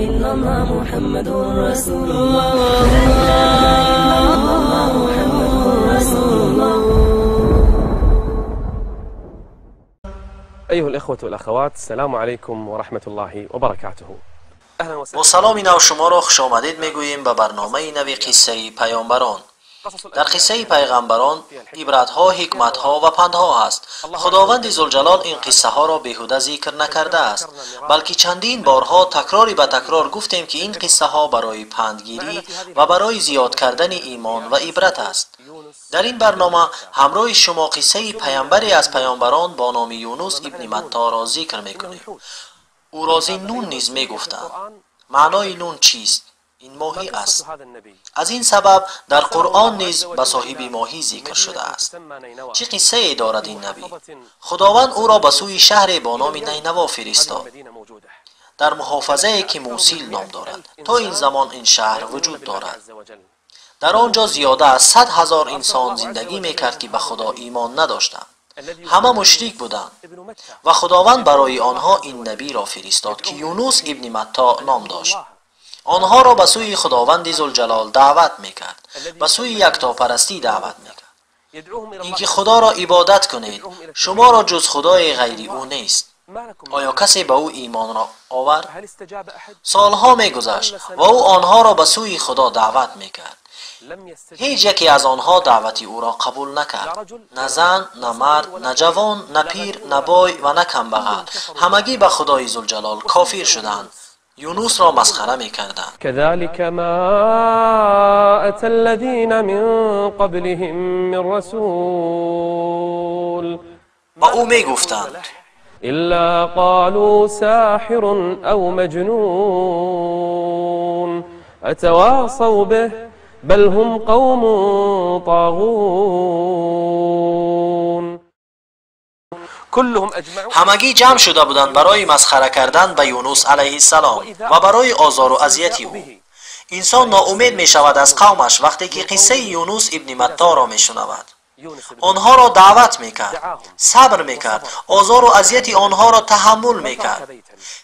إلا الله محمد رسول الله لا إله إلا الله محمد رسول الله. أيها الإخوة والأخوات، السلام عليكم ورحمة الله وبركاته. با سلام نو شما را خوش آمدید میگوییم به برنامه نوی قصه پیامبران. در قصه پیغمبران عبرت‌ها، حکمت‌ها و پندها هست. خداوند ذوالجلال این قصه ها را بیهوده ذکر نکرده است، بلکه چندین بارها تکراری به تکرار گفتیم که این قصه ها برای پندگیری و برای زیاد کردن ایمان و عبرت است. در این برنامه همراه شما قصه پیامبری از پیامبران با نام یونس ابن متی را ذکر میکنیم. او را نون نیز میگفتند. معنای نون چیست؟ این ماهی است. از این سبب در قرآن نیز به صاحب ماهی ذکر شده است. چه قصه ای دارد این نبی؟ خداوند او را به سوی شهر با نام نینوا فرستاد، در محافظه که موصل نام دارد. تا این زمان این شهر وجود دارد. در آنجا زیاده از 100,000 انسان زندگی میکرد که به خدا ایمان نداشتند. همه مشرک بودند و خداوند برای آنها این نبی را فرستاد که یونس ابن متی نام داشت. آنها را به سوی خداوند ذوالجلال دعوت میکرد، به سوی یکتاپرستی دعوت میکرد، اینکه خدا را عبادت کنید، شما را جز خدای غیری او نیست. آیا کسی به او ایمان را آورد؟ سالها میگذشت و او آنها را به سوی خدا دعوت میکرد. هیچ یکی از آنها دعوت او را قبول نکرد. نه زن، نه مرد، نه جوان، نه پیر، نه بای و نه کمبغل، همگی به خدای ذوالجلال کافر شدند. یونس را مسخره می‌کردند. كذلك ما أتى الذين من قبلهم من رسول و او میگفتند إلا قالوا ساحر أو مجنون أتواصوا به بل هم قوم طاغون. همگی جمع شده بودند برای مسخره کردن به یونس علیه السلام و برای آزار و اذیت او. انسان ناامید می شود از قومش وقتی که قصه یونس ابن متی را می شنود. آنها را دعوت می کرد، صبر می کرد، آزار و اذیت آنها را تحمل می کرد.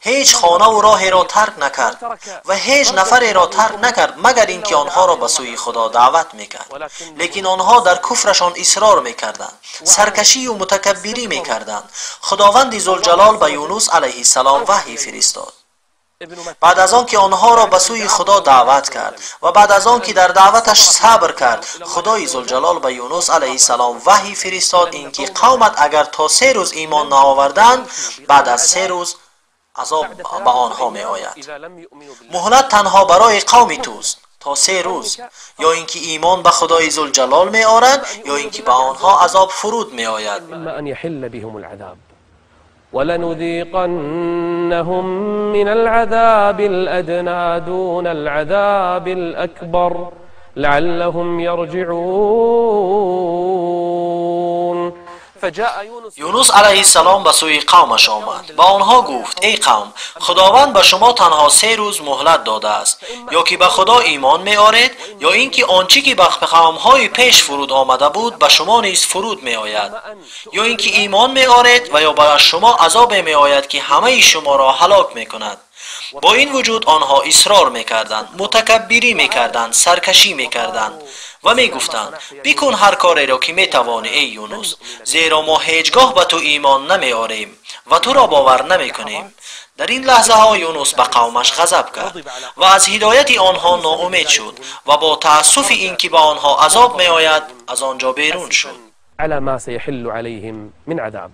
هیچ خانه و راهی را ترک نکرد و هیچ نفری را ترک نکرد مگر اینکه آنها را به سوی خدا دعوت میکرد. لیکن آنها در کفرشان اصرار میکردند، سرکشی و متکبری میکردند. خداوند ذوالجلال به یونس علیه السلام وحی فرستاد. بعد از آن که آنها را به سوی خدا دعوت کرد و بعد از آن که در دعوتش صبر کرد، خدای ذوالجلال به یونس علیه السلام وحی فرستاد اینکه قومت اگر تا 3 روز ایمان نآوردند، بعد از 3 روز عذاب به آنها می آید. مهلت تنها برای قوم توست تا 3 روز، یا اینکه ایمان به خدای ذوالجلال می آورند یا اینکه به آنها عذاب فرود می آید. اما ان يحل بهم العذاب ولنذيقنهم من العذاب الادنى دون العذاب الاكبر لعلهم يرجعون. یونس علیه السلام به سوی قومش آمد. به آنها گفت ای قوم، خداوند به شما تنها 3 روز مهلت داده است، یا که به خدا ایمان می آرید یا اینکه آنچه که به قوم‌های پیش فرود آمده بود به شما نیز فرود می آید، یا اینکه ایمان می آرید و یا به شما عذاب می آید که همه شما را هلاک می کند. با این وجود آنها اصرار میکردند، متکبری میکردند، سرکشی میکردند و میگفتند بکن هر کاری را که میتوانی ای یونس، زیرا ما هیچگاه به تو ایمان نمیاریم و تو را باور نمیکنیم. در این لحظه ها یونس به قومش غضب کرد و از هدایت آنها ناامید شد و با تأسف اینکه به آنها عذاب میآید از آنجا بیرون شد. على ما سيحل عليهم من عذاب.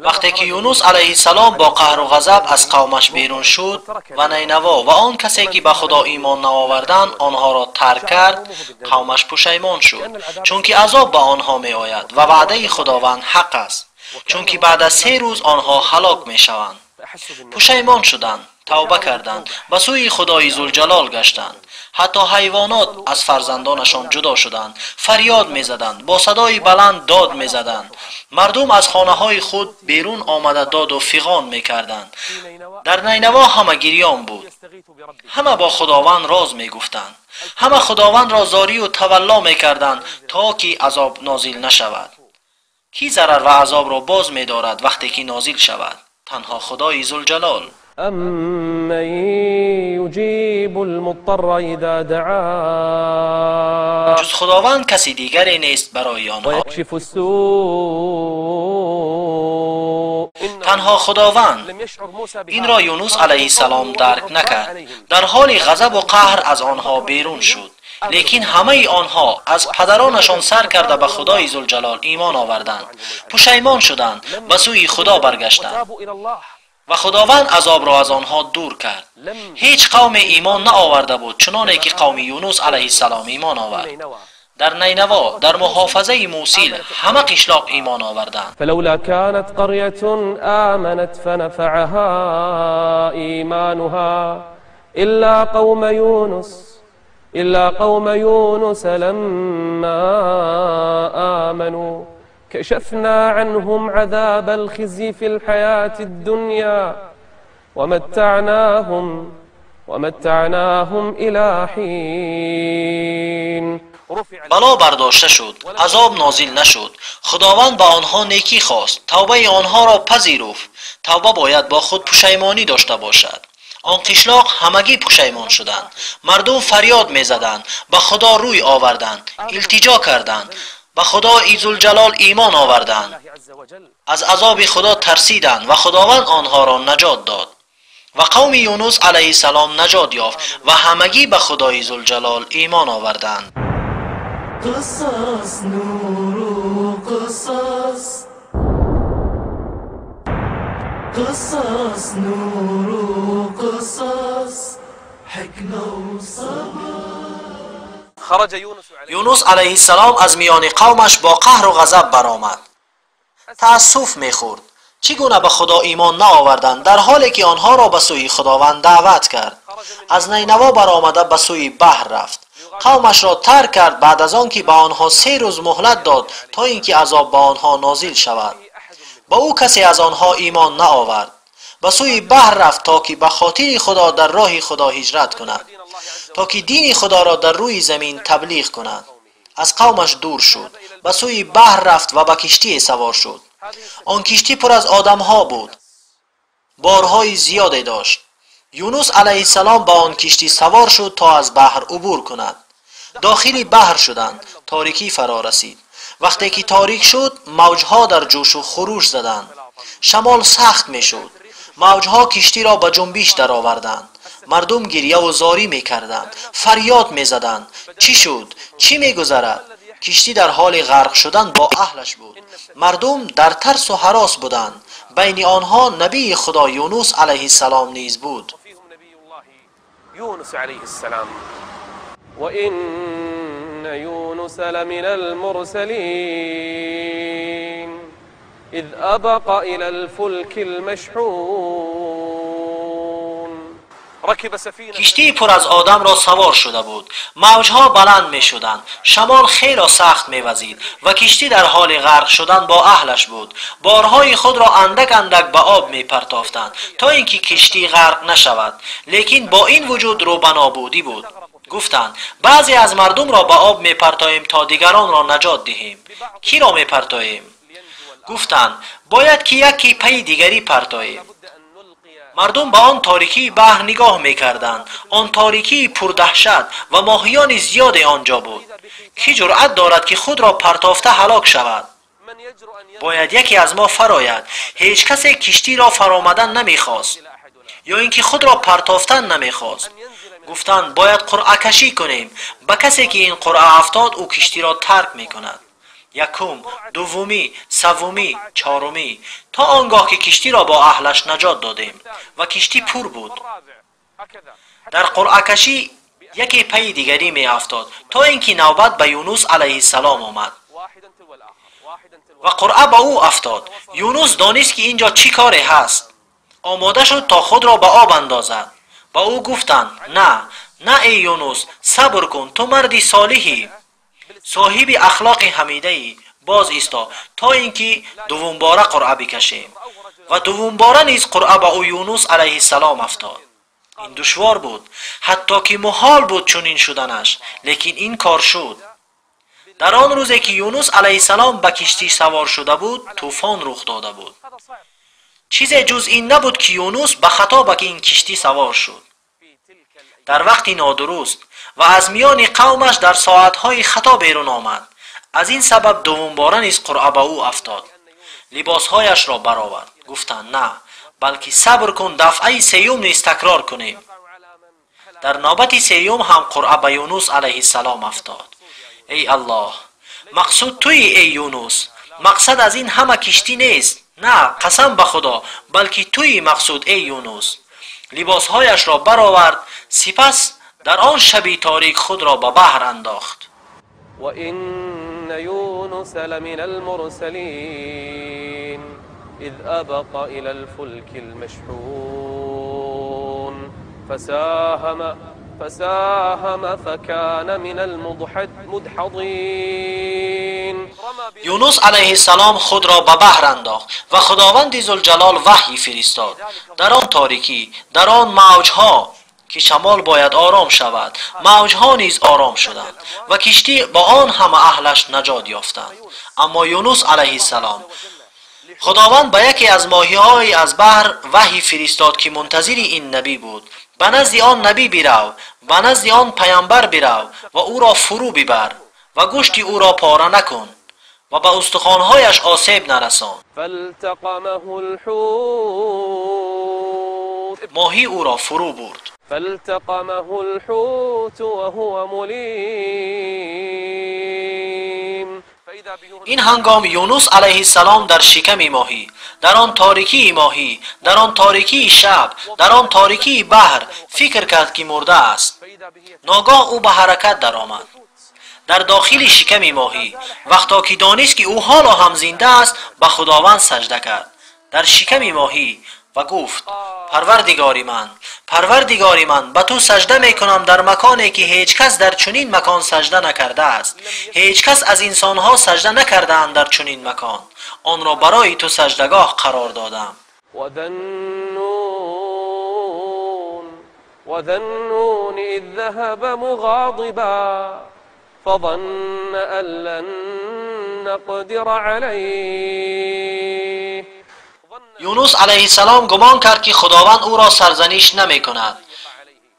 وقتی که یونس علیه السلام با قهر و غضب از قومش بیرون شد و نینوا و آن کسی که به خدا ایمان نآوردند آنها را ترک کرد، قومش پشیمان شد، چون که عذاب به آنها می آید و وعده خداوند حق است، چون که بعد از 3 روز آنها هلاک می شوند. پشیمان شدند، توبه کردند، به سوی خدای ذوالجلال گشتند. حتی حیوانات از فرزندانشان جدا شدند، فریاد میزدند، با صدای بلند داد میزدند. مردم از خانه های خود بیرون آمده داد و فغان میکردند. در نینوا همه گریان بود، همه با خداوند راز میگفتند، همه خداوند را زاری و تولا میکردند تا که عذاب نازل نشود. کی ضرر و عذاب را باز می‌دارد وقتی که نازل شود؟ تنها خدای ذوالجلال. أَمَّن يُجِيبُ المضطر إذا دعاه جز خداوند کسی دیگری نیست برای آنها. ويكشف السوء. تنها خداوند. این را یونس علیه السلام درک نکرد. در حال غضب و قهر از آنها بیرون شد. لیکن همه آنها از پدرانشان سر کرده به خدای ذوالجلال ایمان آوردند، پشیمان شدند، به سوی خدا برگشتند و خداوند عذاب را از آنها دور کرد. هیچ قوم ایمان نه آورده بود چنانه که قوم یونس علیه السلام ایمان آورد. در نینوا، در محافظه موصل، همه قشلاق ایمان آوردند. فلولا كانت قرية آمنت فنفعها إيمانها إلا قوم يونس لما آمنوا كشفنا عنهم عذاب الخزي في الحياة الدنيا ومتعناهم إلى حين. بلا برداشته شد، عذاب نازل نشد. خداوند به آنها نیکی خواست، توبه آنها را پذیرفت. توبه باید با خود پشیمانی داشته باشد. آن قشلاق همگی پشیمان شدند. مردم فریاد میزدند، به خدا روی آوردند، التجا کردند، به خدا ذوالجلال ایمان آوردند، از عذاب خدا ترسیدند و خداوند آنها را نجات داد. و قوم یونس علیه السلام نجات یافت و همگی به خدای ذوالجلال ایمان آوردند. قصص نور قصص قصص نور قصص حكمة خرج یونس علیه السلام از میان قومش با قهر و غضب برآمد. تأسف میخورد. چگونه به خدا ایمان نآوردند در حالی که آنها را به سوی خداوند دعوت کرد. از نینوا برآمده به سوی بحر رفت. قومش را ترک کرد بعد از آن که به آنها 3 روز مهلت داد تا اینکه عذاب به آنها نازل شود. با او کسی از آنها ایمان نآورد. به سوی بحر رفت تا که به خاطر خدا در راه خدا هجرت کند، تا که دین خدا را در روی زمین تبلیغ کند. از قومش دور شد، به سوی بحر رفت و به کشتی سوار شد. آن کشتی پر از آدمها بود، بارهای زیادی داشت. یونس علیه السلام با آن کشتی سوار شد تا از بحر عبور کند. داخل بحر شدند، تاریکی فرا رسید. وقتی که تاریک شد، موجها در جوش و خروش زدند. شمال سخت می شد. موجها کشتی را به جنبش درآوردند. مردم گریه و زاری می کردند، فریاد می زدند. چی شد؟ چی می گذرد؟ کشتی در حال غرق شدن با اهلش بود. مردم در ترس و هراس بودند. بین آنها نبی خدا یونس علیه السلام نیز بود. يونس عليه السلام وإن يونس لمن المرسلين إذ أبق إلى الفلك المشحون ركب سفينة. کشتی پر از آدم را سوار شده بود. موجها بلند می شدند. شمال خیلی سخت می وزید و کشتی در حال غرق شدن با اهلش بود. بارهای خود را اندک اندک به آب می پرتافتند تا اینکه کشتی غرق نشود. لیکن با این وجود روبنا بودی بود. گفتند بعضی از مردم را به آب می پرتاییم تا دیگران را نجات دهیم. کی را می پرتاییم؟ گفتند باید که یکی پی دیگری پرتاییم. مردم به آن تاریکی بحر نگاه می‌کردند. آن تاریکی پردهشت و ماهیان زیاد آنجا بود. کی جرأت دارد که خود را پرتافته هلاک شود؟ باید یکی از ما فراید. هیچ کسی کشتی را فرآمدن نمی‌خواست یا اینکه خود را پرتافتن نمی‌خواست. گفتند باید قرعه کشی کنیم. به کسی که این قرعه افتاد او کشتی را ترک می‌کند. یکم، دومی، سومی، چهارمی، تا آنگاه که کشتی را با اهلش نجات دادیم و کشتی پر بود. در قرعه کشی یکی پی دیگری می افتاد تا اینکه نوبت به یونس علیه السلام آمد و قرعه به او افتاد. یونس دانست که اینجا چی کاری هست. آماده شد تا خود را به آب اندازد. با او گفتند نه، نه ای یونس صبر کن، تو مردی صالحی، صاحب اخلاق حمیده ای، باز ایستا تا اینکه دوم باره قرعه بکشیم. و دوم باره نیز قرعه به او یونس علیه السلام افتاد. این دشوار بود، حتی که محال بود چنین شدنش، لیکن این کار شد. در آن روزی که یونس علیه السلام به کشتی سوار شده بود، طوفان رخ داده بود. چیزی جز این نبود که یونس به خطا به این کشتی سوار شد. در وقتی نادرست و از میان قومش در ساعتهای خطا بیرون آمد. از این سبب دوم باره نیز قرعه به او افتاد. لباسهایش را برآورد، گفتند نه، بلکه صبر کن، دفعه سیوم نیز تکرار کنیم. در نوبت سیوم هم قرعه به یونس علیه السلام افتاد. ای الله، مقصود توی ای یونس، مقصد از این همه کشتی نیست، نه قسم به خدا، بلکه توی مقصود ای یونس. لباسهایش را برآورد، سپس در آن شب تاریک خود را به بحر انداخت. و این یونس لمن المرسلین اذ ابق الى الفلك المشحون فساهم فكان من المدحضين. یونس علیه السلام خود را به بحر انداخت و خداوند ذوالجلال وحی فرستاد. در آن تاریکی، در آن موجها که شمال باید آرام شود، موجها نیز آرام شدند و کشتی با آن همه اهلش نجات یافتند. اما یونس علیه السلام، خداوند به یکی از ماهی‌های از بحر وحی فرستاد که منتظر این نبی بود. به نزد آن نبی برو، به نزد آن پیامبر برو و او را فرو ببر و گوشت او را پاره نکن و به استخوان‌هایش آسیب نرسان. فالتقمه الحوت، ماهی او را فرو برد. فالتقمه الحوت وهو مليم. این هنگام یونس علیه السلام در شکم ماهی، در آن تاریکی ماهی، در آن تاریکی شب، در آن تاریکی بحر فکر کرد که مرده است. ناگاه او به حرکت درآمد در داخل شکم ماهی. وقتا که دانست که او حالا هم زنده است، به خداوند سجده کرد در شکم ماهی و گفت پروردگاری من، به تو سجده میکنم در مکانی که هیچ کس در چنین مکان سجده نکرده است. هیچ کس از انسانها سجده نکردند در چنین مکان. آن را برای تو سجدگاه قرار دادم. وذنون اذ ذهب مغاضبا فظن ان لن نقدر عليه. یونس علیه السلام گمان کرد که خداوند او را سرزنش نمی کند.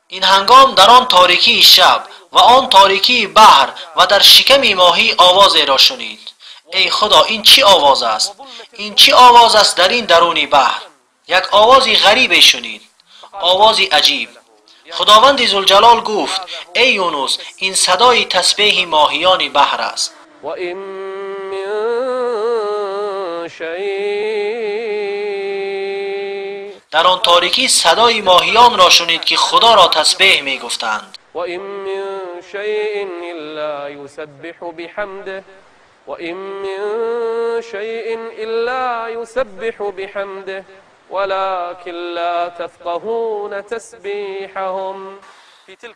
این هنگام در آن تاریکی شب و آن تاریکی بحر و در شکم ماهی آوازی را شنید. ای خدا، این چی آواز است؟ این چی آواز است در این درونی بحر؟ یک آوازی غریب شنید، آوازی عجیب. خداوند ذوالجلال گفت ای یونس، این صدای تسبیح ماهیان بحر است. و این من در آن تاریکی صدای ماهیان را شنید که خدا را تسبیح می گفتند. و این من شیء الا یسبح بحمده و این من شیء الا یسبح بحمده ولكن لا تفقهون تسبیحهم.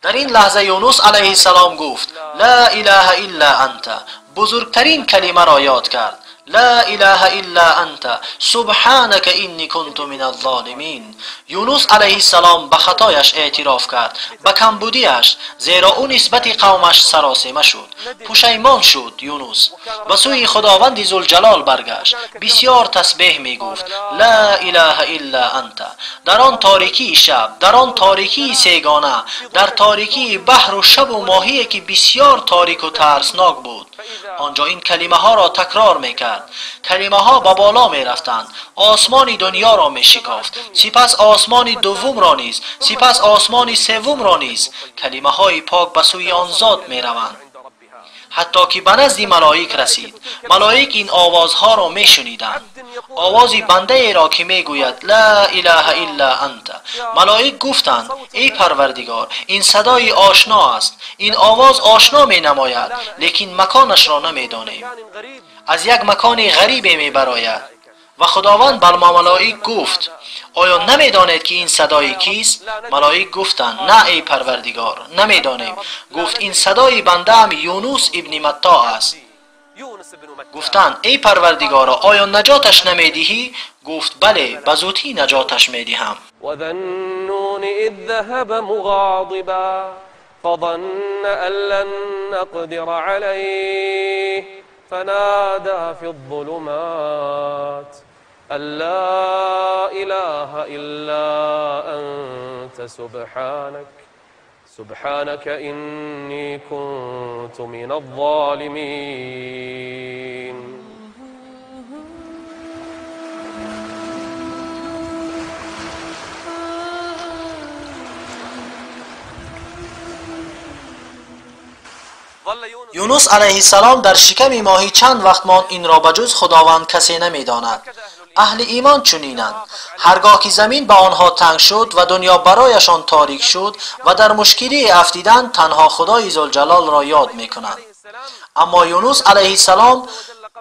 در این لحظه یونس علیه السلام گفت لا اله الا انت، بزرگترین کلمه را یاد کرد. لا اله الا انت سبحانك انی کنت من الظالمین. یونس علیه السلام به خطایش اعتراف کرد، به کمبودیش، زیرا او نسبت قومش سراسیمه شد. پشیمان شد یونس، به سوی خداوند ذوالجلال برگشت، بسیار تسبیح می گفت لا اله الا انت. در آن تاریکی شب، در آن تاریکی سیگانه، در تاریکی بحر و شب و ماهی که بسیار تاریک و ترسناک بود، آنجا این کلمه ها را تکرار می کرد. کلمه ها به بالا می رفتند، آسمان دنیا را می شکافت، سپس آسمان دوم را نیز، سپس آسمان سوم را نیز. کلمه های پاک به سوی آن ذات می روند، حتی که به نزد ملائک رسید. ملائک این آوازها را می شنیدند، آوازی بنده ای را که می گوید لا اله الا انت. ملائک گفتند ای پروردگار، این صدای آشنا است، این آواز آشنا می نماید، لیکن مکانش را نمی دانیم. از یک مکان غریب می براید و خداوند بر ملائک گفت آیا نمیدانید که این صدای کیست؟ ملائک گفتند نه ای پروردگار نمیدانیم. گفت این صدای بنده ام یونس ابن متی است. گفتند ای پروردگارا آیا نجاتش نمیدهی؟ گفت بله بزودی نجاتش میدهم. و ذنون اذ ذهب مغاضبا فظن ان لن نقدر عليه فنادى في الظلمات أن لا إله إلا أنت سبحانك إني كنت من الظالمين. یونس علیه السلام در شکم ماهی چند وقت ماند. این را بجز خداوند کسی نمیداند. اهل ایمان چنینند. هرگاه که زمین به آنها تنگ شد و دنیا برایشان تاریک شد و در مشکلی افتیدند تنها خدای ذوالجلال را یاد میکنند. اما یونس علیه السلام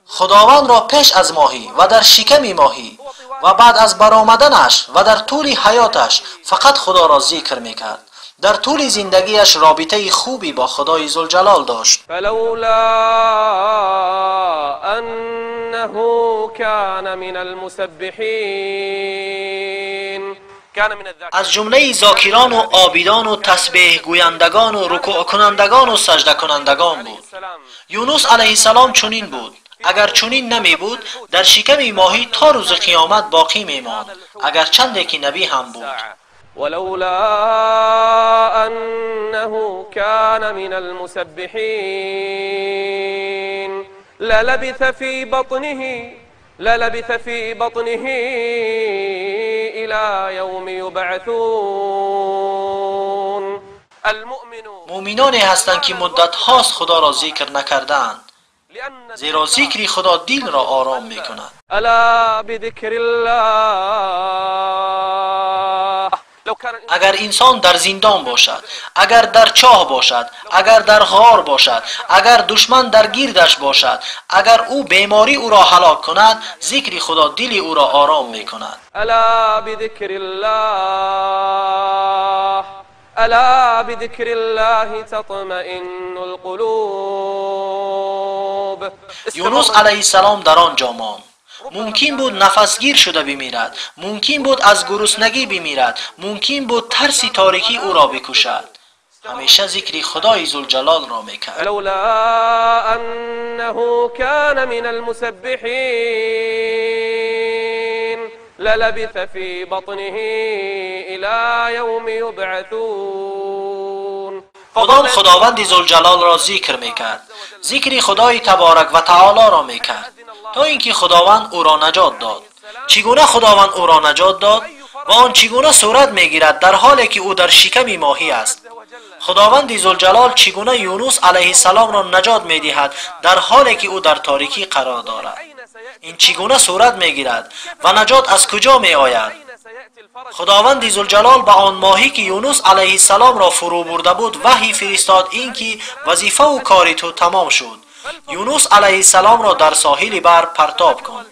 خداوند را پیش از ماهی و در شکم ماهی و بعد از برآمدنش و در طول حیاتش فقط خدا را ذکر میکرد. در طول زندگیش رابطه خوبی با خدای ذوالجلال داشت. فلولا انه كان من المسبحین از جمله ذاکران و عابدان و تسبیح گویندگان و رکوع کنندگان و سجده کنندگان بود. یونس علیه السلام چنین بود. اگر چنین نمی بود در شکم ماهی تا روز قیامت باقی میماند، اگر چند که نبی هم بود. ولولا أنه كان من المسبحين للبث في بطنه إلى يوم يبعثون. مؤمنانی هستند که مدت هاست خدا را ذکر نکردند، زیرا ذکر خدا دل را آرام می کند. الا بذكر الله. اگر انسان در زندان باشد، اگر در چاه باشد، اگر در غار باشد، اگر دشمن در گیردش باشد، اگر او بیماری او را هلاک کند، ذکر خدا دل او را آرام می کند. الا بذكر الله الا بذكر الله تطمئن القلوب. یونس علیه السلام در آنجا ماند. ممکن بود نفسگیر شده بمیرد، ممکن بود از گرسنگی بمیرد، ممکن بود ترس تاریکی او را بکشد. همیشه ذکر خدای ذوالجلال را میکرد. لولا انه كان من المسبحين للبث في بطنه الى يوم يبعثون. خداوند ذوالجلال را ذکر میکرد، ذکر خدای تبارک و تعالی را میکرد تا اینکه خداوند او را نجات داد. چگونه خداوند او را نجات داد و آن چگونه صورت میگیرد در حالی که او در شکم ماهی است؟ خداوند ذوالجلال چگونه یونس علیه السلام را نجات میدهد در حالی که او در تاریکی قرار دارد؟ این چگونه صورت میگیرد و نجات از کجا می آید؟ خداوند ذوالجلال به آن ماهی که یونس علیه السلام را فرو برده بود وحی فرستاد اینکه وظیفه و کار تو تمام شد. یونس علیه السلام را در ساحل بحر پرتاب کن.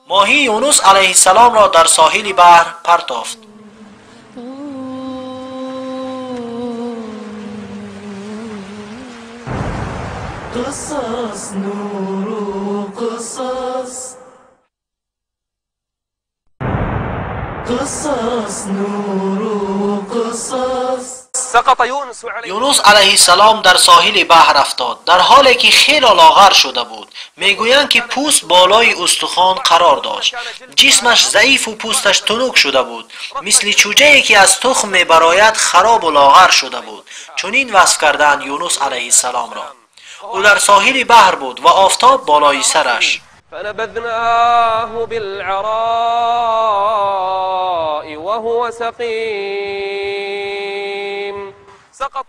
ماهی یونس علیه السلام را در ساحل بحر پرتافت. قصص نور قصص قصص نور قصص. سقط یونس علیه السلام در ساحل بحر افتاد در حالی که خیلی لاغر شده بود. میگویند که پوست بالای استخوان قرار داشت. جسمش ضعیف و پوستش تنک شده بود، مثل چوجه‌ای که از تخم میبراید خراب و لاغر شده بود. چنین وصف کردند یونس علیه السلام را. او در ساحل بحر بود و آفتاب بالای سرش. فنبذناه بالعراء وهو سقيم.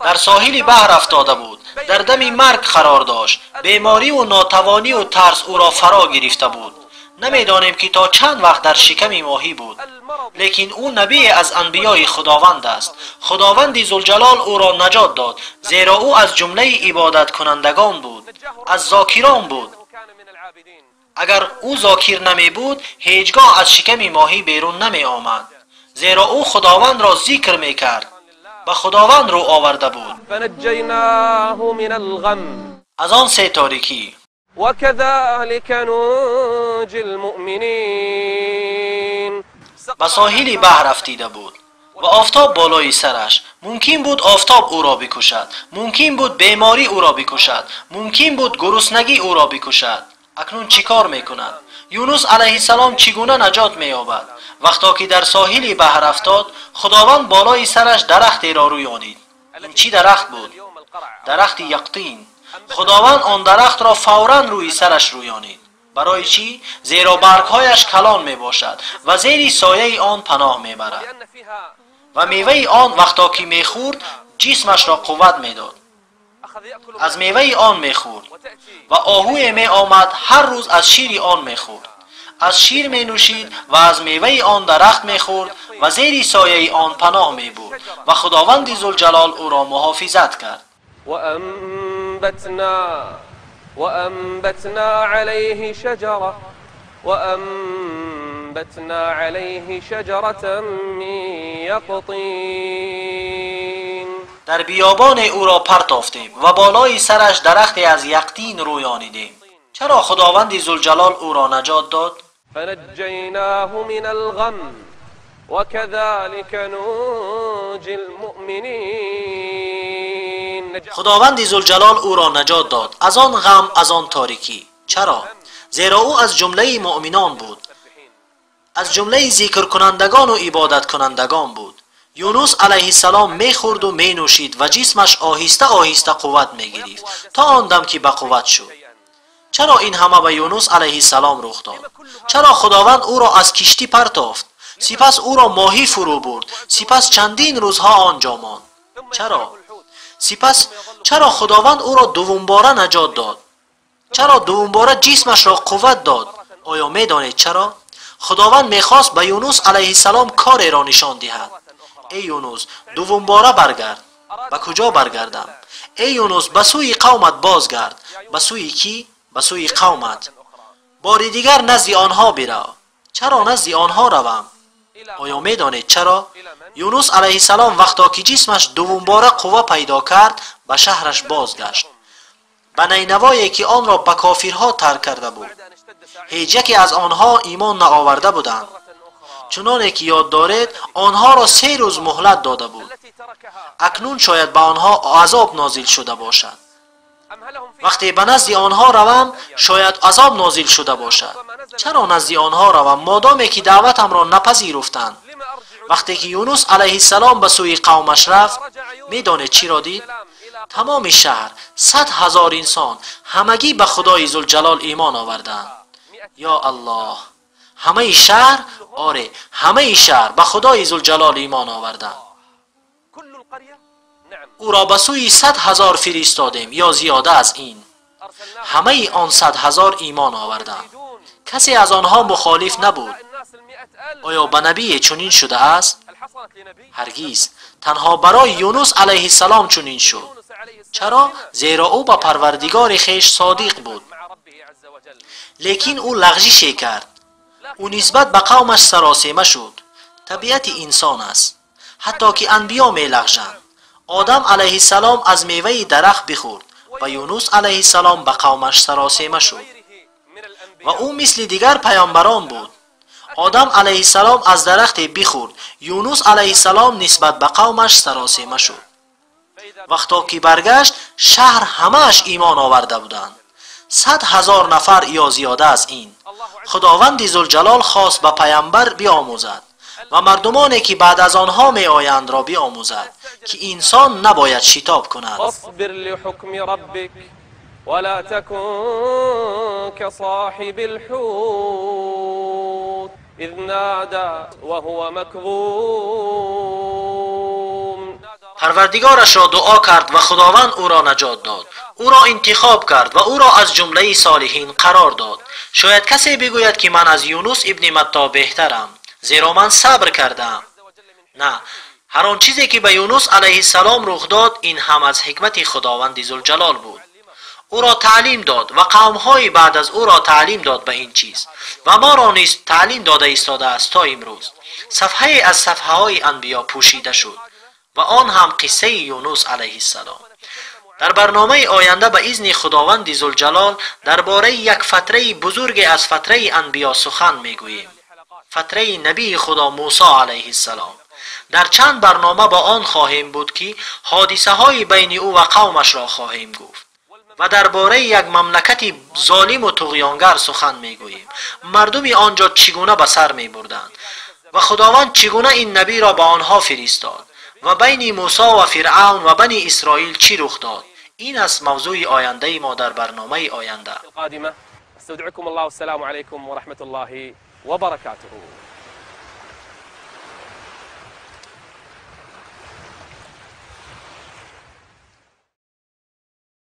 در ساحل بحر افتاده بود، در دم مرگ قرار داشت. بیماری و ناتوانی و ترس او را فرا گرفته بود. نمیدانیم که تا چند وقت در شکم ماهی بود، لیکن او نبی از انبیای خداوند است. خداوند ذوالجلال او را نجات داد، زیرا او از جمله عبادت کنندگان بود، از ذاکران بود. اگر او ذاکر نمی بود هیچگاه از شکم ماهی بیرون نمی آمد، زیرا او خداوند را ذکر می کرد، به خداوند رو آورده بود. فنجیناه من الغم از آن سه تاریکی. وكذلك ننجي المؤمنين. به ساحل بحر رفتیده بود و آفتاب بالای سرش. ممکن بود آفتاب او را بکشد، ممکن بود بیماری او را بکشد، ممکن بود گرسنگی او را بکشد. اکنون چیکار میکند؟ یونس علیه السلام چگونه نجات مییابد؟ وقتی که در ساحل بحر افتاد، خداوند بالای سرش درختی را رویانید. این چی درخت بود؟ درخت یقطین. خداوند آن درخت را فوراً روی سرش رویانید. برای چی؟ زیرا برگهایش کلان می باشد و زیر سایه آن پناه می برد و میوه آن وقتا که می خورد جسمش را قوت می داد. از میوه آن می خورد و آهوی می آمد هر روز از شیر آن می خورد، از شیر می نوشید و از میوه آن درخت می خورد و زیر سایه آن پناه می برد و خداوند ذوالجلال او را محافظت کرد. وأنبتنا عليه شجرة من يقطين. در بیابان او را پرتافتیم و بالای سرش درختی از یقطین رویانیدیم. چرا خداوند ذوالجلال او را نجات داد؟ فنجیناه من الغم وكذلك ننجي المؤمنين. خداوند ذوالجلال او را نجات داد از آن غم، از آن تاریکی. چرا؟ زیرا او از جمله مؤمنان بود، از جمله ذکر کنندگان و عبادت کنندگان بود. یونس علیه السلام می خورد و می نوشید و جسمش آهسته آهسته قوت می گرفت تا آن دم که به قوت شد. چرا این همه به یونس علیه السلام رخ داد؟ چرا خداوند او را از کشتی پرتافت، سپس او را ماهی فرو برد، سپس چندین روزها آنجا ماند؟ چرا خداوند او را دوم باره نجات داد؟ چرا دوم باره جسمش را قوت داد؟ آیا می دانید چرا؟ خداوند میخواست به یونس علیه السلام کاری را نشان دهد. ای یونس، دوم باره برگرد. به کجا برگردم؟ ای یونس، به سوی قومت بازگرد. به سوی کی؟ به سوی قومت. بار دیگر نزد آنها برو. چرا نزد آنها روم؟ آیا می دانید چرا؟ یونس علیه السلام وقتا که جسمش دوم باره قوه پیدا کرد به شهرش بازگشت، به نینوایی که آن را به کافرها ترک کرده بود. هیچ یکی از آنها ایمان نآورده بودند. چنانه که یاد دارید آنها را 3 روز مهلت داده بود. اکنون شاید به آنها عذاب نازل شده باشد. وقتی به نزد آنها روم شاید عذاب نازل شده باشد. چرا نزد آنها روم مادامی که دعوتم را نپذیرفتند؟ وقتی که یونس علیه السلام به سوی قومش رفت، میدانید چی را دید؟ تمام شهر 100,000 انسان همگی به خدای ذوالجلال ایمان آوردند. یا الله، همه شهر، آره همه شهر به خدای ذوالجلال ایمان آوردند. او را به سوی 100,000 فرستادیم یا زیاده از این. همه آن 100,000 ایمان آوردند. کسی از آنها مخالف نبود. آیا به نبی چنین شده است؟ هرگز. تنها برای یونس علیه السلام چنین شد. چرا؟ زیرا او به پروردگار خویش صادق بود. لیکن او لغزشی کرد. او نسبت به قومش سراسیمه شد. طبیعت انسان است. حتی که انبیا می لغزند. آدم علیه السلام از میوه درخت بخورد و یونس علیه السلام به قومش سراسیمه شد. و او مثل دیگر پیامبران بود. آدم علیه السلام از درخت بخورد، یونس علیه السلام نسبت به قومش سراسیمه شد. وقتا که برگشت شهر همهش ایمان آورده بودند. 100,000 نفر یا زیاده از این. خداوند ذوالجلال خواست به پیامبر بیاموزد و مردمانی که بعد از آنها می آیند را بیاموزد که انسان نباید شتاب کند. اصبر لحکم ربک ولا تكن كصاحب الحوت اذ نادى وهو مكظوم. پروردگارش را دعا کرد و خداوند او را نجات داد. او را انتخاب کرد و او را از جمله صالحین قرار داد. شاید کسی بگوید که من از یونس ابن متی بهترم، زیرا من صبر کردم. نه، هر آن چیزی که به یونس علیه السلام رخ داد این هم از حکمت خداوند ذوالجلال بود. او را تعلیم داد و قوم‌های بعد از او را تعلیم داد به این چیز و ما را نیز تعلیم داده ایستاده است تا امروز. صفحه از صفحه‌های انبیا پوشیده شد و آن هم قصه یونس علیه السلام. در برنامه آینده به اذن خداوند ذوالجلال درباره یک فتره بزرگ از فتره انبیا سخن میگوییم، فتره نبی خدا موسی علیه السلام. در چند برنامه با آن خواهیم بود که حادثه های بین او و قومش را خواهیم گفت و درباره یک مملکت ظالم و طغیانگر سخن میگوییم، مردم آنجا چگونه به سر میبردند و خداوند چگونه این نبی را به آنها فرستاد و بین موسی و فرعون و بنی اسرائیل چی رخ داد. این است موضوع آینده ما در برنامه آینده. القادمة استودعكم الله والسلام عليكم ورحمة الله وبركاته.